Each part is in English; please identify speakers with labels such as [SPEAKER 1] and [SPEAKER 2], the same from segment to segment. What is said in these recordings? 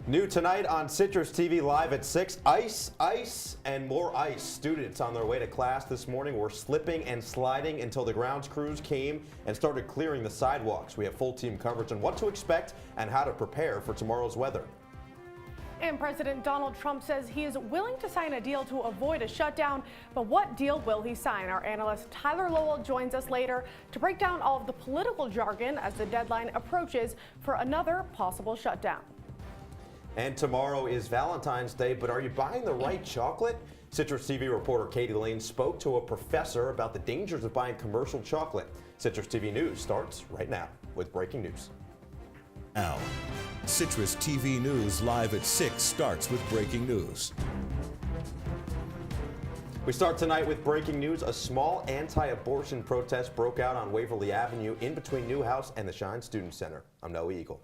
[SPEAKER 1] New tonight on Citrus TV Live at 6, ice, ice, and more ice. Students on their way to class this morning were slipping and sliding until the grounds crews came and started clearing the sidewalks. We have full team coverage on what to expect and how to prepare for tomorrow's weather.
[SPEAKER 2] And President Donald Trump says he is willing to sign a deal to avoid a shutdown, but what deal will he sign? Our analyst Tyler Lowell joins us later to break down all of the political jargon as the deadline approaches for another possible shutdown.
[SPEAKER 1] And tomorrow is Valentine's Day, but are you buying the right chocolate? Citrus TV reporter Katie Lane spoke to a professor about the dangers of buying commercial chocolate. Citrus TV News starts right now with breaking news.
[SPEAKER 3] Now, Citrus TV News Live at 6 starts with breaking news.
[SPEAKER 1] We start tonight with breaking news. A small anti-abortion protest broke out on Waverly Avenue in between Newhouse and the Shine Student Center. I'm Noah Eagle.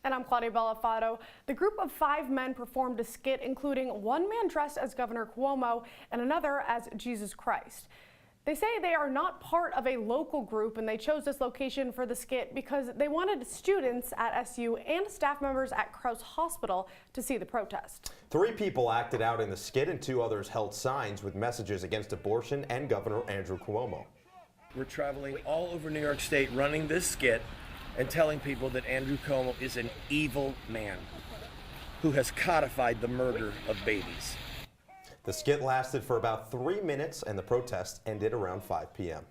[SPEAKER 2] And I'm Claudia Bellofatto. The group of 5 men performed a skit including one man dressed as Governor Cuomo and another as Jesus Christ. They say they are not part of a local group, and they chose this location for the skit because they wanted students at SU and staff members at Krause Hospital to see the protest.
[SPEAKER 1] 3 people acted out in the skit and 2 others held signs with messages against abortion and Governor Andrew Cuomo.
[SPEAKER 4] We're traveling all over New York State running this skit and telling people that Andrew Cuomo is an evil man who has codified the murder of babies.
[SPEAKER 1] The skit lasted for about 3 minutes and the protest ended around 5 p.m.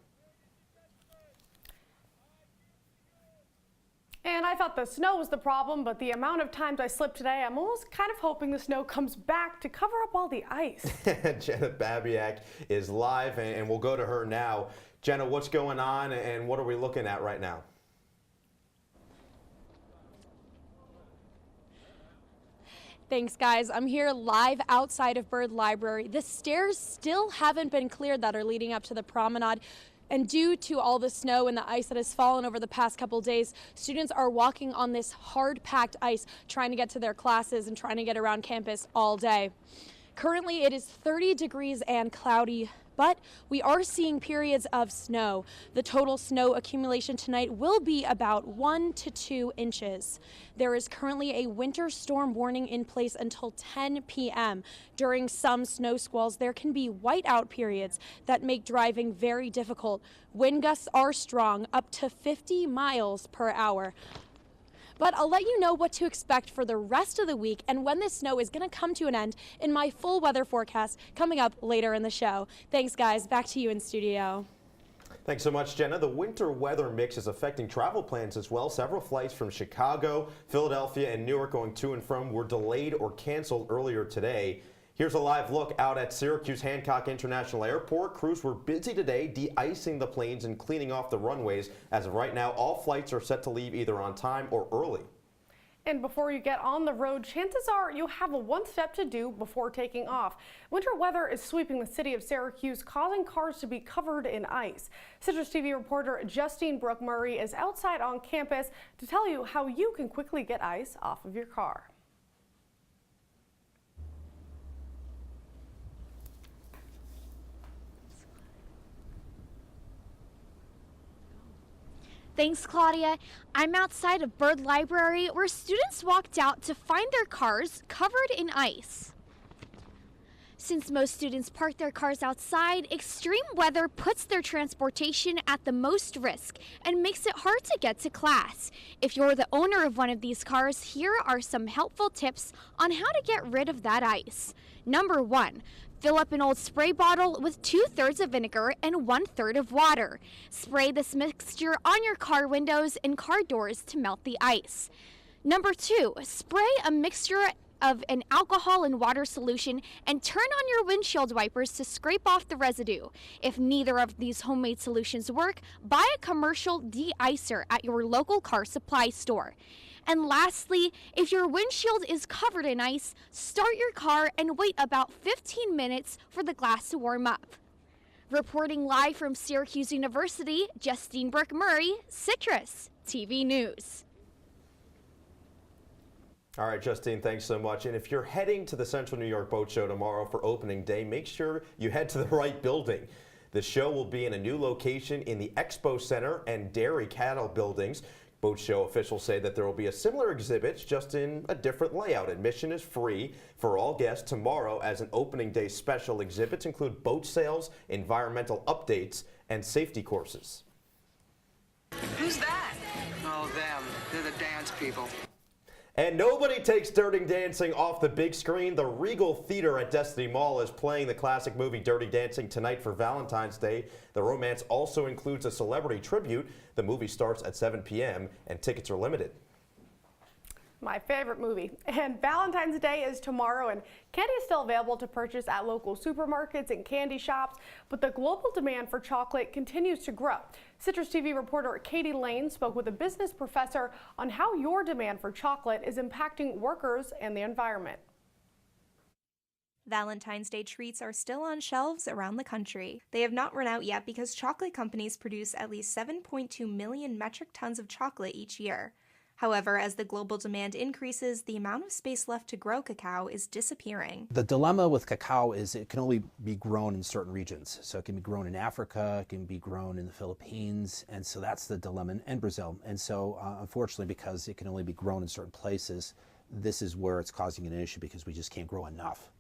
[SPEAKER 2] And I thought the snow was the problem, but the amount of times I slipped today, I'm almost kind of hoping the snow comes back to cover up all the ice.
[SPEAKER 1] Jenna Babyak is live and we'll go to her now. Jenna, what's going on and what are we looking at right now?
[SPEAKER 5] Thanks, guys. I'm here live outside of Bird Library. The stairs still haven't been cleared that are leading up to the promenade. And due to all the snow and the ice that has fallen over the past couple days, students are walking on this hard-packed ice, trying to get to their classes and trying to get around campus all day. Currently, it is 30 degrees and cloudy, but we are seeing periods of snow. The total snow accumulation tonight will be about 1 to 2 inches. There is currently a winter storm warning in place until 10 p.m. During some snow squalls, there can be whiteout periods that make driving very difficult. Wind gusts are strong, up to 50 miles per hour. But I'll let you know what to expect for the rest of the week and when this snow is going to come to an end in my full weather forecast coming up later in the show. Thanks, guys. Back to you in studio.
[SPEAKER 1] Thanks so much, Jenna. The winter weather mix is affecting travel plans as well. Several flights from Chicago, Philadelphia, and Newark going to and from were delayed or canceled earlier today. Here's a live look out at Syracuse Hancock International Airport. Crews were busy today de-icing the planes and cleaning off the runways. As of right now, all flights are set to leave either on time or early.
[SPEAKER 2] And before you get on the road, chances are you have a one step to do before taking off. Winter weather is sweeping the city of Syracuse, causing cars to be covered in ice. Citrus TV reporter Justine Brooke Murray is outside on campus to tell you how you can quickly get ice off of your car.
[SPEAKER 6] Thanks, Claudia. I'm outside of Bird Library where students walked out to find their cars covered in ice. Since most students park their cars outside, extreme weather puts their transportation at the most risk and makes it hard to get to class. If you're the owner of one of these cars, here are some helpful tips on how to get rid of that ice. Number 1. Fill up an old spray bottle with 2/3 of vinegar and 1/3 of water. Spray this mixture on your car windows and car doors to melt the ice. Number 2, spray a mixture of an alcohol and water solution and turn on your windshield wipers to scrape off the residue. If neither of these homemade solutions work, buy a commercial de-icer at your local car supply store. And lastly, if your windshield is covered in ice, start your car and wait about 15 minutes for the glass to warm up. Reporting live from Syracuse University, Justine Brooke Murray, Citrus TV News.
[SPEAKER 1] All right, Justine, thanks so much. And if you're heading to the Central New York Boat Show tomorrow for opening day, make sure you head to the right building. The show will be in a new location in the Expo Center and Dairy Cattle buildings. Boat show officials say that there will be a similar exhibit, just in a different layout. Admission is free for all guests tomorrow as an opening day special. Exhibits include boat sales, environmental updates, and safety courses.
[SPEAKER 7] Who's that? Oh, them. They're the dance people.
[SPEAKER 1] And nobody takes Dirty Dancing off the big screen. The Regal Theater at Destiny Mall is playing the classic movie Dirty Dancing tonight for Valentine's Day. The romance also includes a celebrity tribute. The movie starts at 7 p.m. and tickets are limited.
[SPEAKER 2] My favorite movie. And Valentine's Day is tomorrow, and candy is still available to purchase at local supermarkets and candy shops, but the global demand for chocolate continues to grow. Citrus TV reporter Katie Lane spoke with a business professor on how your demand for chocolate is impacting workers and the environment.
[SPEAKER 8] Valentine's Day treats are still on shelves around the country. They have not run out yet because chocolate companies produce at least 7.2 million metric tons of chocolate each year. However, as the global demand increases, the amount of space left to grow cacao is disappearing.
[SPEAKER 9] The dilemma with cacao is it can only be grown in certain regions. So it can be grown in Africa, it can be grown in the Philippines, and so that's the dilemma, and Brazil. And so unfortunately, because it can only be grown in certain places, this is where it's causing an issue because we just can't grow enough.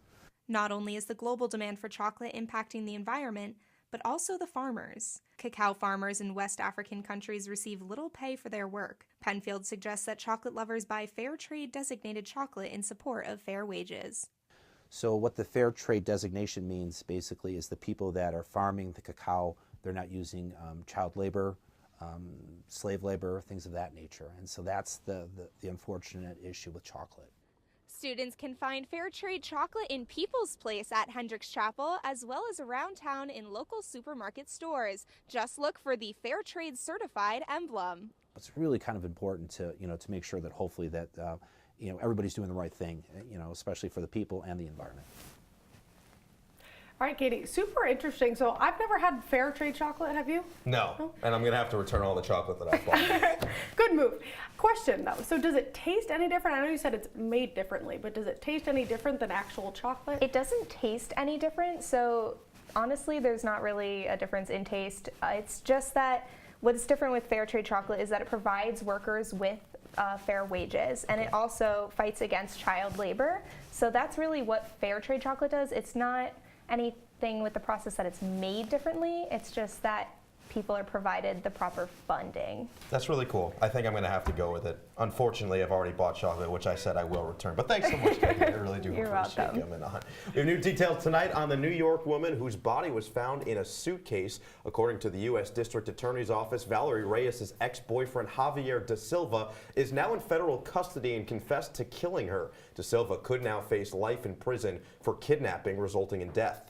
[SPEAKER 8] Not only is the global demand for chocolate impacting the environment, but also the farmers. Cacao farmers in West African countries receive little pay for their work. Penfield suggests that chocolate lovers buy fair trade designated chocolate in support of fair wages.
[SPEAKER 9] So what the fair trade designation means basically is the people that are farming the cacao, they're not using child labor, slave labor, things of that nature. And so that's the unfortunate issue with chocolate.
[SPEAKER 8] Students can find fair trade chocolate in People's Place at Hendricks Chapel, as well as around town in local supermarket stores. Just look for the fair trade certified emblem.
[SPEAKER 9] It's really kind of important to, to make sure that hopefully that, everybody's doing the right thing, especially for the people and the environment.
[SPEAKER 2] All right, Katie, super interesting. So I've never had fair trade chocolate, have you?
[SPEAKER 1] No, and I'm going to have to return all the chocolate that I bought.
[SPEAKER 2] Good move. Question though, so does it taste any different? I know you said it's made differently, but does it taste any different than actual chocolate?
[SPEAKER 10] It doesn't taste any different, so honestly there's not really a difference in taste. It's just that what's different with fair trade chocolate is that it provides workers with fair wages, and it also fights against child labor. So that's really what fair trade chocolate does. It's not anything with the process that it's made differently. It's just that people are provided the proper funding.
[SPEAKER 1] That's really cool. I think I'm going to have to go with it. Unfortunately, I've already bought chocolate, which I said I will return. But thanks so much, Katie. I really do
[SPEAKER 2] You're
[SPEAKER 1] appreciate
[SPEAKER 2] welcome.
[SPEAKER 1] coming on. We have new details tonight on the New York woman whose body was found in a suitcase. According to the U.S. District Attorney's Office, Valerie Reyes' ex-boyfriend Javier Da Silva is now in federal custody and confessed to killing her. Da Silva could now face life in prison for kidnapping, resulting in death.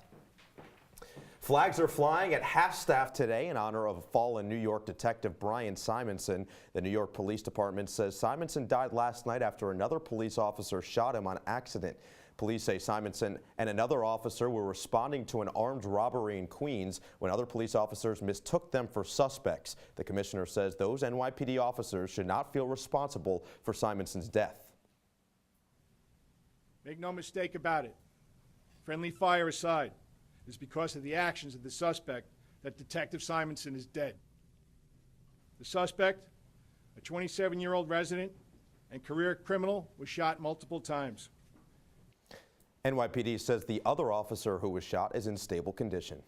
[SPEAKER 1] Flags are flying at half-staff today in honor of fallen New York detective Brian Simonson. The New York Police Department says Simonson died last night after another police officer shot him on accident. Police say Simonson and another officer were responding to an armed robbery in Queens when other police officers mistook them for suspects. The commissioner says those NYPD officers should not feel responsible for Simonson's death.
[SPEAKER 11] Make no mistake about it. Friendly fire aside. It's because of the actions of the suspect that Detective Simonson is dead. The suspect, a 27-year-old resident and career criminal, was shot multiple times.
[SPEAKER 1] NYPD says the other officer who was shot is in stable condition.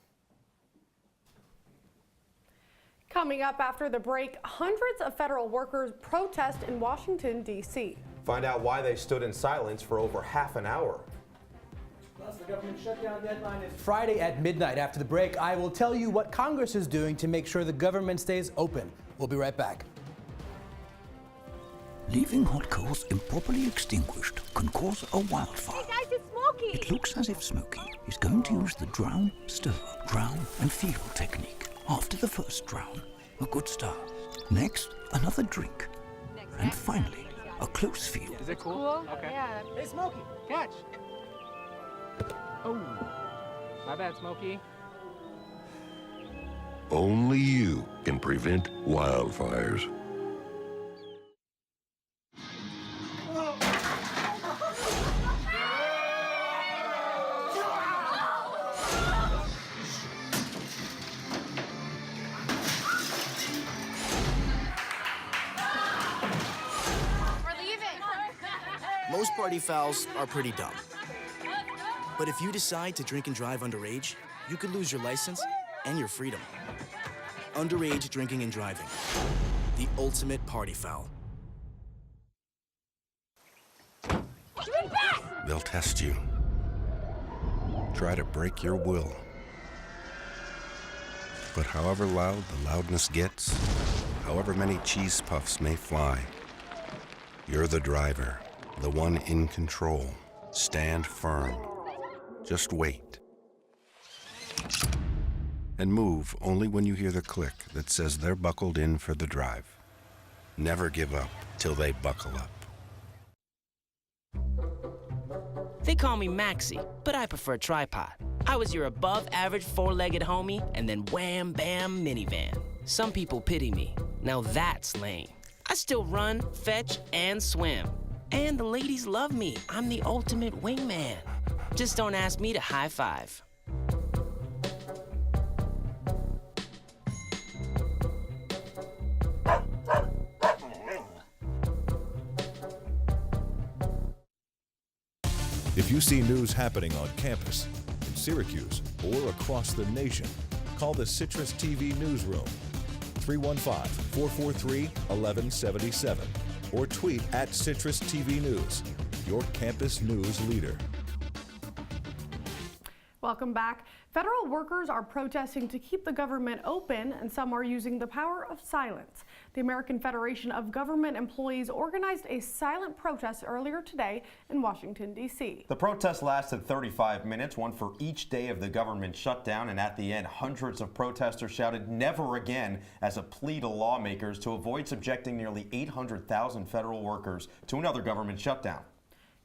[SPEAKER 2] Coming up after the break, hundreds of federal workers protest in Washington, D.C.
[SPEAKER 1] Find out why they stood in silence for over half an hour.
[SPEAKER 12] Plus, the government shutdown deadline is Friday at midnight. After the break, I will tell you what Congress is doing to make sure the government stays open. We'll be right back.
[SPEAKER 13] Leaving hot coals improperly extinguished can cause a wildfire.
[SPEAKER 6] Hey guys, it's Smokey!
[SPEAKER 13] It looks as if Smokey is going to use the drown, stir, drown, and feel technique. After the first drown, a good start. Next, another drink. And finally, a close feel.
[SPEAKER 12] Is it cool? Okay.
[SPEAKER 10] Yeah.
[SPEAKER 12] Hey, Smokey, catch! Oh, my bad, Smokey.
[SPEAKER 14] Only you can prevent wildfires.
[SPEAKER 15] party fouls are pretty dumb. But if you decide to drink and drive underage, you could lose your license and your freedom. Underage drinking and driving. The ultimate party foul.
[SPEAKER 16] They'll test you. Try to break your will. But however loud the loudness gets, however many cheese puffs may fly, you're the driver, the one in control. Stand firm. Just wait. And move only when you hear the click that says they're buckled in for the drive. Never give up till they buckle up.
[SPEAKER 17] They call me Maxie, but I prefer tripod. I was your above-average four-legged homie, and then wham, bam, minivan. Some people pity me. Now that's lame. I still run, fetch, and swim. And the ladies love me. I'm the ultimate wingman. Just don't ask me to high five.
[SPEAKER 3] If you see news happening on campus, in Syracuse, or across the nation, call the Citrus TV newsroom, 315-443-1177, or tweet at Citrus TV News, your campus news leader.
[SPEAKER 2] Welcome back. Federal workers are protesting to keep the government open, and some are using the power of silence. The American Federation of Government Employees organized a silent protest earlier today in Washington, D.C.
[SPEAKER 1] The protest lasted 35 minutes, one for each day of the government shutdown, and at the end, hundreds of protesters shouted "never again" as a plea to lawmakers to avoid subjecting nearly 800,000 federal workers to another government shutdown.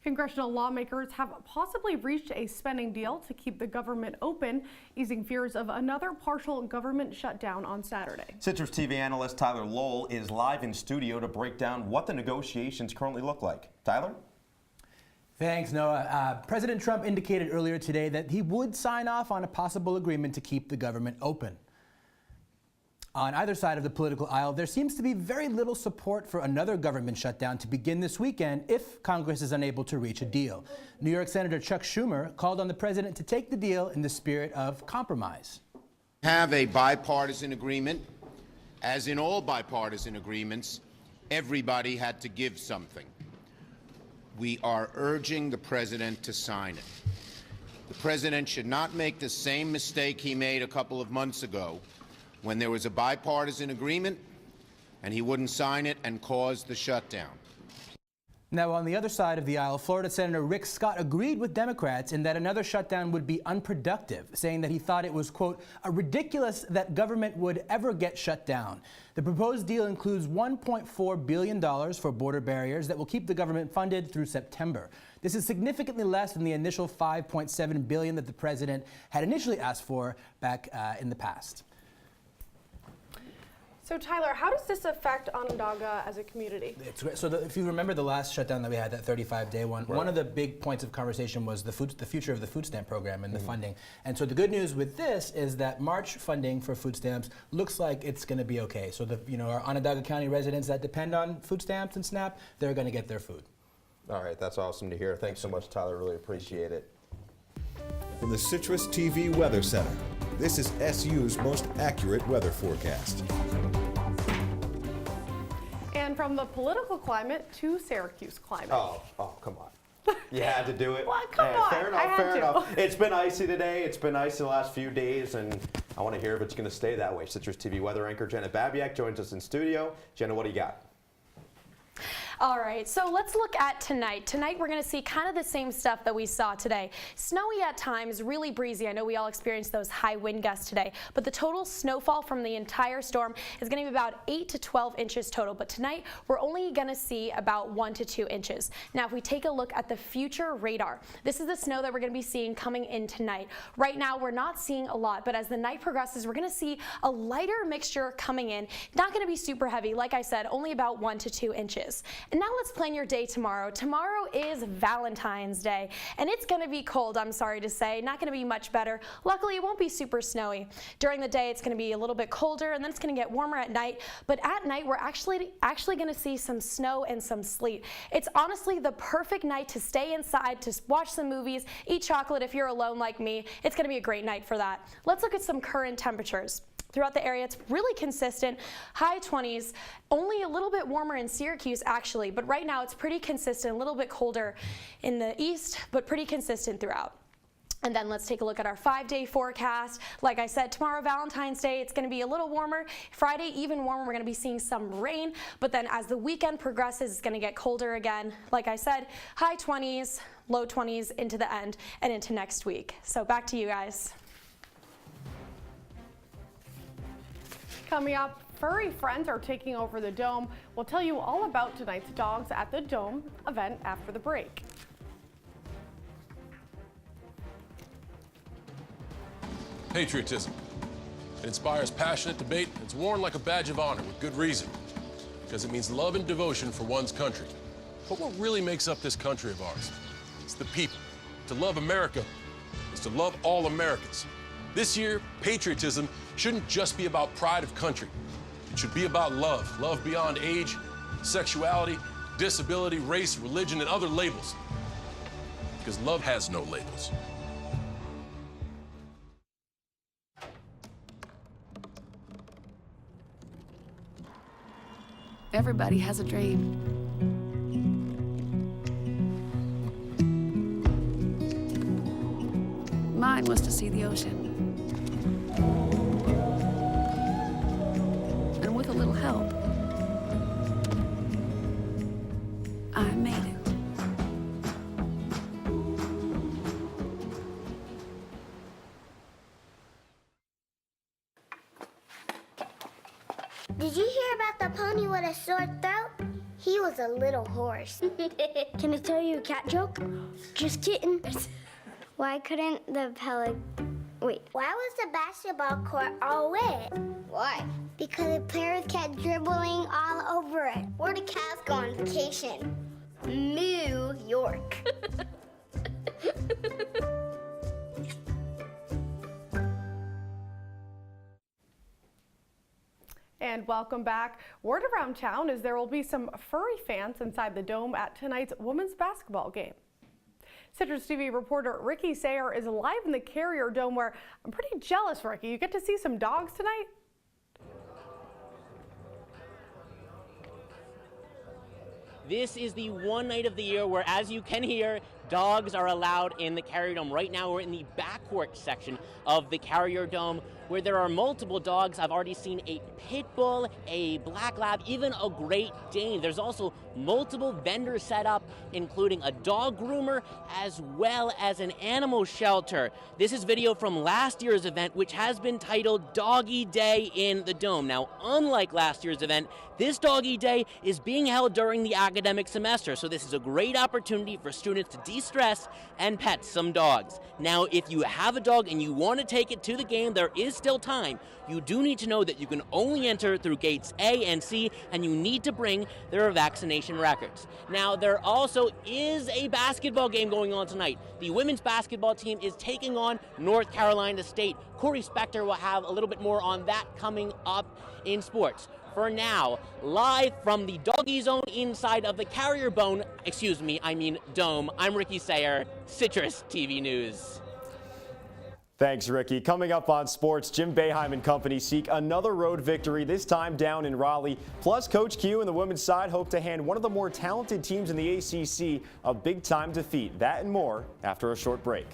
[SPEAKER 2] Congressional lawmakers have possibly reached a spending deal to keep the government open, easing fears of another partial government shutdown on Saturday.
[SPEAKER 1] Citrus TV analyst Tyler Lowell is live in studio to break down what the negotiations currently look like. Tyler?
[SPEAKER 12] Thanks, Noah. President Trump indicated earlier today that he would sign off on a possible agreement to keep the government open. On either side of the political aisle, there seems to be very little support for another government shutdown to begin this weekend if Congress is unable to reach a deal. New York Senator Chuck Schumer called on the president to take the deal in the spirit of compromise.
[SPEAKER 18] Have a bipartisan agreement. As in all bipartisan agreements, everybody had to give something. We are urging the president to sign it. The president should not make the same mistake he made a couple of months ago when there was a bipartisan agreement and he wouldn't sign it and cause the shutdown.
[SPEAKER 12] Now, on the other side of the aisle, Florida Senator Rick Scott agreed with Democrats in that another shutdown would be unproductive, saying that he thought it was, quote, ridiculous that government would ever get shut down. The proposed deal includes $1.4 billion for border barriers that will keep the government funded through September. This is significantly less than the initial $5.7 billion that the president had initially asked for back in the past.
[SPEAKER 2] So Tyler, how does this affect Onondaga as a community?
[SPEAKER 12] So if you remember the last shutdown that we had, that 35-day one,
[SPEAKER 1] right.
[SPEAKER 12] One of the big points of conversation was the future of the food stamp program and the funding. And so the good news with this is that March funding for food stamps looks like it's going to be okay. So our Onondaga County residents that depend on food stamps and SNAP, they're going to get their food.
[SPEAKER 1] All right, that's awesome to hear. Thanks so much, Tyler. Really appreciate it.
[SPEAKER 3] From the Citrus TV Weather Center, this is SU's most accurate weather forecast.
[SPEAKER 2] And from the political climate to Syracuse climate.
[SPEAKER 1] Oh, come on. You had to do it.
[SPEAKER 2] Well, come on.
[SPEAKER 1] Fair enough, fair enough. It's been icy today. It's been icy the last few days, and I want to hear if it's going to stay that way. Citrus TV weather anchor Jenna Babyak joins us in studio. Jenna, what do you got?
[SPEAKER 5] All right, so let's look at tonight. Tonight we're going to see kind of the same stuff that we saw today. Snowy at times, really breezy. I know we all experienced those high wind gusts today, but the total snowfall from the entire storm is going to be about 8 to 12 inches total. But tonight we're only going to see about 1 to 2 inches. Now, if we take a look at the future radar, this is the snow that we're going to be seeing coming in tonight. Right now we're not seeing a lot, but as the night progresses, we're going to see a lighter mixture coming in. Not going to be super heavy, like I said, only about 1 to 2 inches.
[SPEAKER 19] And now let's plan your day tomorrow. Tomorrow is Valentine's Day, and it's going to be cold, I'm sorry to say. Not going to be much better. Luckily, it won't be super snowy. During the day, it's going to be a little bit colder, and then it's going to get warmer at night. But at night, we're actually going to see some snow and some sleet. It's honestly the perfect night to stay inside, to watch some movies, eat chocolate if you're alone like me. It's going to be a great night for that. Let's look at some current temperatures. Throughout the area, it's really consistent, high 20s, only a little bit warmer in Syracuse actually, but right now it's pretty consistent, a little bit colder in the east, but pretty consistent throughout. And then let's take a look at our 5-day forecast. Like I said, tomorrow, Valentine's Day, it's going to be a little warmer. Friday, even warmer. We're going to be seeing some rain, but then as the weekend progresses, it's going to get colder again. Like I said, high 20s, low 20s into the end and into next week. So back to you guys.
[SPEAKER 2] Coming up, furry friends are taking over the Dome. We'll tell you all about tonight's Dogs at the Dome event after the break.
[SPEAKER 20] Patriotism. It inspires passionate debate. It's worn like a badge of honor with good reason, because it means love and devotion for one's country. But what really makes up this country of ours? It's the people. To love America is to love all Americans. This year, patriotism shouldn't just be about pride of country. It should be about love. Love beyond age, sexuality, disability, race, religion, and other labels. Because love has no labels.
[SPEAKER 21] Everybody has a dream. Mine was to see the ocean. And with a little help, I made it.
[SPEAKER 22] Did you hear about the pony with a sore throat? He was a little horse. Can I tell you a cat joke? Just kidding. Why couldn't the Why was the basketball court all wet? Why? Because the players kept dribbling all over it. Where did cats go on vacation? New York.
[SPEAKER 2] And welcome back. Word around town is there will be some furry fans inside the Dome at tonight's women's basketball game. Citrus TV reporter Ricky Sayer is live in the Carrier Dome, where I'm pretty jealous, Ricky. You get to see some dogs tonight?
[SPEAKER 23] This is the one night of the year where, as you can hear, dogs are allowed in the Carrier Dome. Right now we're in the backcourt section of the Carrier Dome, where there are multiple dogs. I've already seen a pit bull, a black lab, even a Great Dane. There's also multiple vendors set up, including a dog groomer as well as an animal shelter. This is video from last year's event, which has been titled Doggy Day in the Dome. Now, unlike last year's event, this Doggy Day is being held during the academic semester, so this is a great opportunity for students to de-stress and pet some dogs. Now, if you have a dog and you want to take it to the game, there is still time. You do need to know that you can only enter through gates A and C, and you need to bring their vaccination records. Now, there also is a basketball game going on tonight. The women's basketball team is taking on North Carolina State. Corey Spector will have a little bit more on that coming up in sports. For now, live from the doggy zone inside of the Carrier Dome, I'm Ricky Sayer, Citrus TV News.
[SPEAKER 24] Thanks, Ricky. Coming up on sports, Jim Boeheim and company seek another road victory, this time down in Raleigh. Plus, Coach Q and the women's side hope to hand one of the more talented teams in the ACC a big-time defeat. That and more after a short break.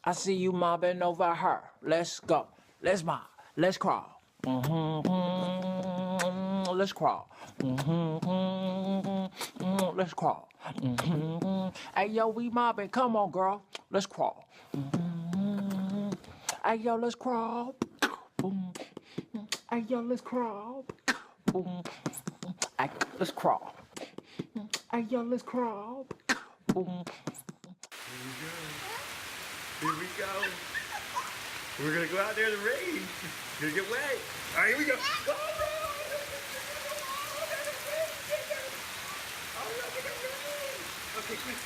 [SPEAKER 4] I see you mobbing over her. Let's go. Let's mob. Let's crawl. Let's crawl. Let's crawl. Hey, yo, we mobbing. Come on, girl. Let's crawl. Hey, yo, let's crawl. Hey, yo, let's crawl. Hey, let's crawl. Hey, yo, let's crawl.
[SPEAKER 7] Here we go. We're gonna go out there in the rain. We're gonna get wet. All right, here we go. Go, bro. Okay, quick.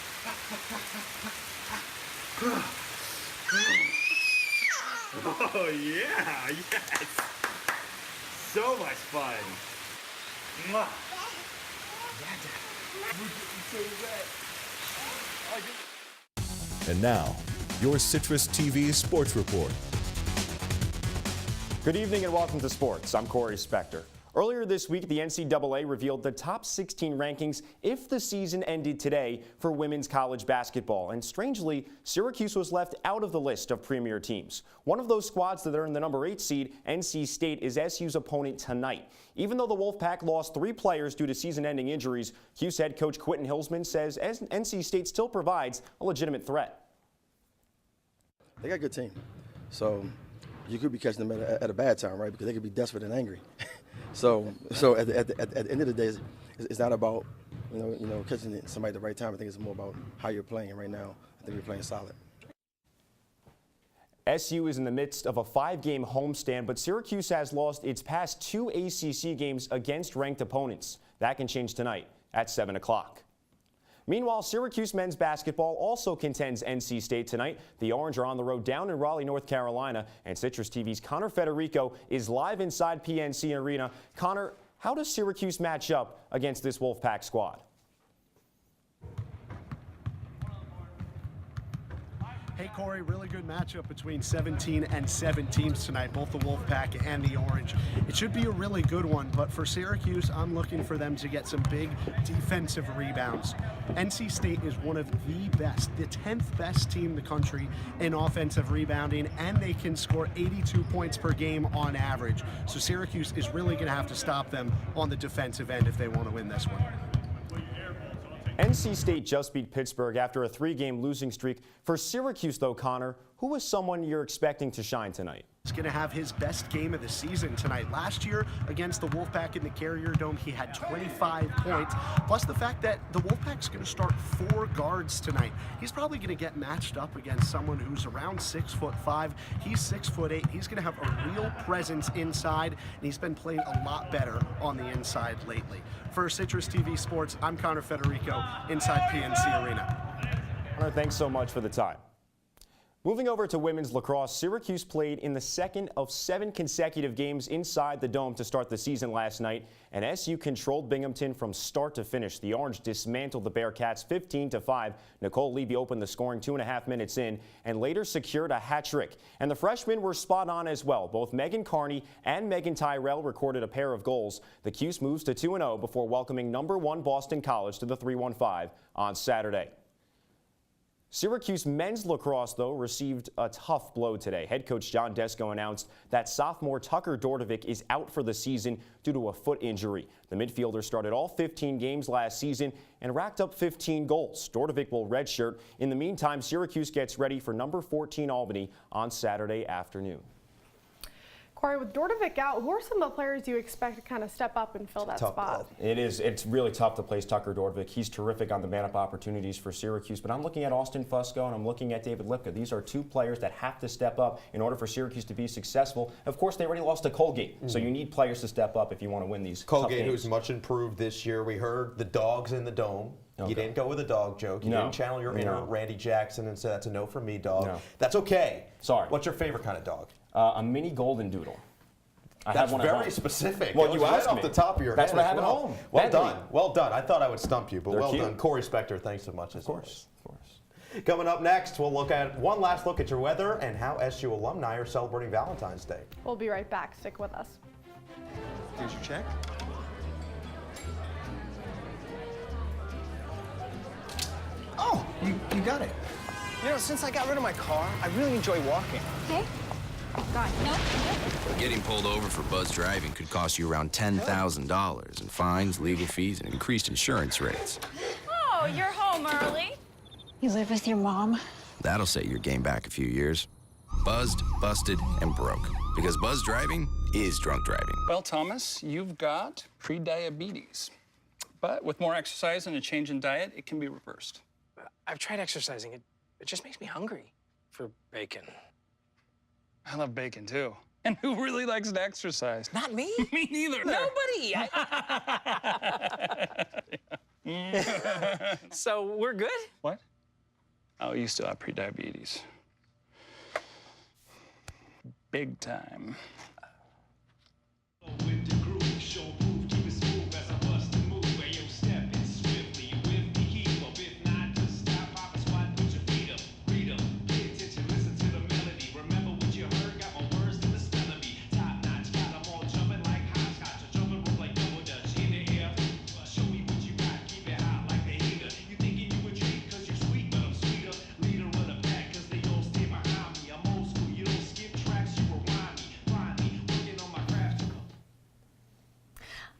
[SPEAKER 7] Oh yeah, yes. So much fun. Mwah.
[SPEAKER 3] And now, your Citrus TV Sports Report.
[SPEAKER 24] Good evening and welcome to sports. I'm Corey Spector. Earlier this week, the NCAA revealed the top 16 rankings if the season ended today for women's college basketball. And strangely, Syracuse was left out of the list of premier teams. One of those squads that are in the number 8 seed, NC State, is SU's opponent tonight. Even though the Wolfpack lost 3 players due to season-ending injuries, Cuse head coach Quentin Hillsman says NC State still provides a legitimate threat.
[SPEAKER 8] They got a good team. So you could be catching them at a bad time, right? Because they could be desperate and angry. So at the end of the day, it's not about catching somebody at the right time. I think it's more about how you're playing. Right now, I think we're playing solid.
[SPEAKER 24] SU is in the midst of a 5-game homestand, but Syracuse has lost its past 2 ACC games against ranked opponents. That can change tonight at 7 o'clock. Meanwhile, Syracuse men's basketball also contends NC State tonight. The Orange are on the road down in Raleigh, North Carolina, and Citrus TV's Connor Federico is live inside PNC Arena. Connor, how does Syracuse match up against this Wolfpack squad?
[SPEAKER 9] Hey, Corey, really good matchup between 17 and 7 teams tonight, both the Wolfpack and the Orange. It should be a really good one, but for Syracuse, I'm looking for them to get some big defensive rebounds. NC State is one of the best, the 10th best team in the country in offensive rebounding, and they can score 82 points per game on average. So Syracuse is really going to have to stop them on the defensive end if they want to win this one.
[SPEAKER 24] NC State just beat Pittsburgh after a 3-game losing streak. For Syracuse, though, Connor, who is someone you're expecting to shine tonight?
[SPEAKER 9] He's going to have his best game of the season tonight. Last year against the Wolfpack in the Carrier Dome, he had 25 points, plus the fact that the Wolfpack's going to start 4 guards tonight. He's probably going to get matched up against someone who's around 6'5". He's 6'8". He's going to have a real presence inside, and he's been playing a lot better on the inside lately. For Citrus TV Sports, I'm Connor Federico, inside PNC Arena.
[SPEAKER 24] Connor, thanks so much for the time. Moving over to women's lacrosse, Syracuse played in the second of 7 consecutive games inside the Dome to start the season last night, and SU controlled Binghamton from start to finish. The Orange dismantled the Bearcats 15-5. Nicole Levy opened the scoring 2.5 minutes in and later secured a hat trick. And the freshmen were spot on as well. Both Megan Carney and Megan Tyrell recorded a pair of goals. The Cuse moves to 2-0 before welcoming number 1 Boston College to the 3-1-5 on Saturday. Syracuse men's lacrosse, though, received a tough blow today. Head coach John Desko announced that sophomore Tucker Dordovic is out for the season due to a foot injury. The midfielder started all 15 games last season and racked up 15 goals. Dordovic will redshirt. In the meantime, Syracuse gets ready for number 14 Albany on Saturday afternoon.
[SPEAKER 2] Corey, with Dordovic out, who are some of the players you expect to kind of step up and fill that spot?
[SPEAKER 24] It's really tough to place Tucker Dordovic. He's terrific on the man-up opportunities for Syracuse, but I'm looking at Austin Fusco and I'm looking at David Lipka. These are 2 players that have to step up in order for Syracuse to be successful. Of course, they already lost to Colgate, so you need players to step up if you want to win these tough games.
[SPEAKER 1] Who's much improved this year. We heard the dogs in the Dome. Okay. You didn't go with a dog joke. You didn't channel your inner Randy Jackson and say that's a no from me, dog. No. That's okay.
[SPEAKER 24] Sorry.
[SPEAKER 1] What's your favorite kind of dog?
[SPEAKER 24] A mini golden doodle.
[SPEAKER 1] That's very specific.
[SPEAKER 24] Well, you asked
[SPEAKER 1] off the top of your head.
[SPEAKER 24] That's what I have at home.
[SPEAKER 1] Well done. Well done. I thought I would stump you, but
[SPEAKER 24] They're
[SPEAKER 1] well
[SPEAKER 24] cute.
[SPEAKER 1] done. Corey Spector, thanks so much.
[SPEAKER 24] Of course.
[SPEAKER 1] Coming up next, we'll look at one last look at your weather and how SU alumni are celebrating Valentine's Day.
[SPEAKER 2] We'll be right back. Stick with us.
[SPEAKER 9] Here's your check.
[SPEAKER 25] Oh, you got it.
[SPEAKER 6] You know, since I got rid of my car, I really enjoy walking.
[SPEAKER 21] Okay. God, no.
[SPEAKER 10] Getting pulled over for buzz driving could cost you around $10,000 in fines, legal fees, and increased insurance rates.
[SPEAKER 21] Oh, you're home early. You live with your mom?
[SPEAKER 10] That'll set your game back a few years. Buzzed, busted, and broke. Because buzz driving is drunk driving.
[SPEAKER 6] Well, Thomas, you've got pre-diabetes. But with more exercise and a change in diet, it can be reversed.
[SPEAKER 11] I've tried exercising. It just makes me hungry for bacon.
[SPEAKER 6] I love bacon, too. And who really likes to exercise?
[SPEAKER 11] Not me.
[SPEAKER 6] Me neither.
[SPEAKER 11] Nobody. So we're good?
[SPEAKER 6] What? Oh, you still have pre-diabetes. Big time.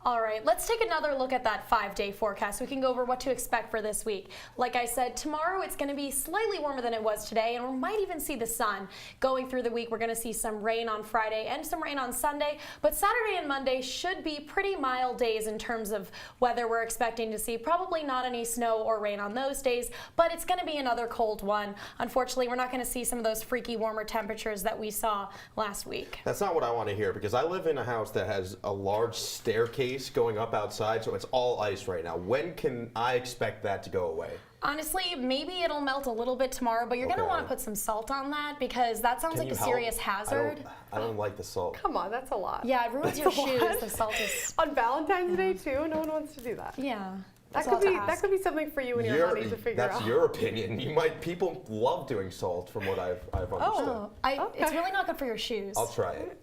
[SPEAKER 19] All right, let's take another look at that 5-day forecast. We can go over what to expect for this week. Like I said, tomorrow it's going to be slightly warmer than it was today, and we might even see the sun. Going through the week, we're going to see some rain on Friday and some rain on Sunday, but Saturday and Monday should be pretty mild days in terms of weather we're expecting to see. Probably not any snow or rain on those days, but it's going to be another cold one. Unfortunately, we're not going to see some of those freaky warmer temperatures that we saw last week.
[SPEAKER 1] That's not what I want to hear, because I live in a house that has a large staircase going up outside, so it's all ice right now. When can I expect that to go away?
[SPEAKER 19] Honestly, maybe it'll melt a little bit tomorrow, but you're going to want to put some salt on that because that sounds like a serious hazard.
[SPEAKER 1] I don't like the salt.
[SPEAKER 2] Come on, that's a lot.
[SPEAKER 19] Yeah, it ruins your shoes. The salt is
[SPEAKER 2] on Valentine's Day too. No one wants to do that.
[SPEAKER 19] Yeah.
[SPEAKER 2] That could be something for you and your honey to figure out.
[SPEAKER 1] That's your opinion. People love doing salt, from what I've understood.
[SPEAKER 19] It's really not good for your shoes.
[SPEAKER 1] I'll try it.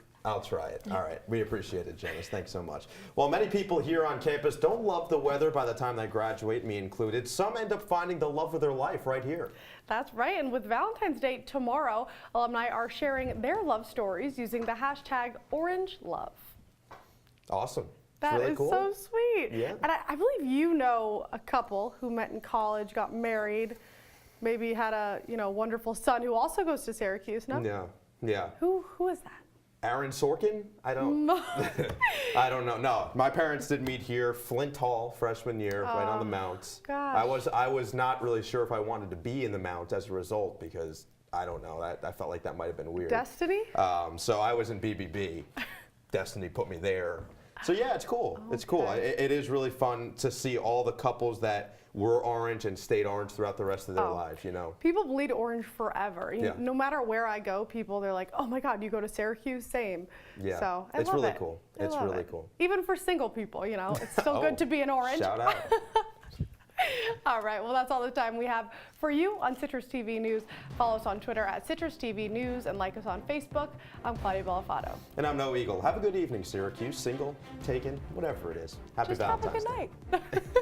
[SPEAKER 1] All right. We appreciate it, Janice. Thanks so much. Well, many people here on campus don't love the weather by the time they graduate, me included. Some end up finding the love of their life right here.
[SPEAKER 2] That's right. And with Valentine's Day tomorrow, alumni are sharing their love stories using the hashtag #OrangeLove.
[SPEAKER 1] Awesome.
[SPEAKER 2] That
[SPEAKER 1] really
[SPEAKER 2] is
[SPEAKER 1] cool.
[SPEAKER 2] so sweet.
[SPEAKER 1] Yeah.
[SPEAKER 2] And I believe you know a couple who met in college, got married, maybe had a wonderful son who also goes to Syracuse. No.
[SPEAKER 1] Yeah.
[SPEAKER 2] Who is that?
[SPEAKER 1] Aaron Sorkin? I don't know. No, my parents did meet here, Flint Hall, freshman year, right on the Mount.
[SPEAKER 2] Gosh.
[SPEAKER 1] I was not really sure if I wanted to be in the Mount as a result, because I don't know, I felt like that might have been weird.
[SPEAKER 2] Destiny?
[SPEAKER 1] So I was in BBB. Destiny put me there. So yeah, it's cool. Okay. It's cool. It is really fun to see all the couples that were orange and stayed orange throughout the rest of their lives,
[SPEAKER 2] People bleed orange forever.
[SPEAKER 1] Yeah.
[SPEAKER 2] No matter where I go, they're like, oh my God, you go to Syracuse? Same.
[SPEAKER 1] Yeah.
[SPEAKER 2] So
[SPEAKER 1] it's really cool. It's really cool.
[SPEAKER 2] Even for single people, it's still good to be an orange.
[SPEAKER 1] Shout out.
[SPEAKER 2] All right, well, that's all the time we have for you on Citrus TV News. Follow us on Twitter at Citrus TV News and like us on Facebook. I'm Claudia Bellofatto.
[SPEAKER 1] And I'm No Eagle. Have a good evening, Syracuse. Single, taken, whatever it is. Happy Valentine's Day.
[SPEAKER 2] Have a good night.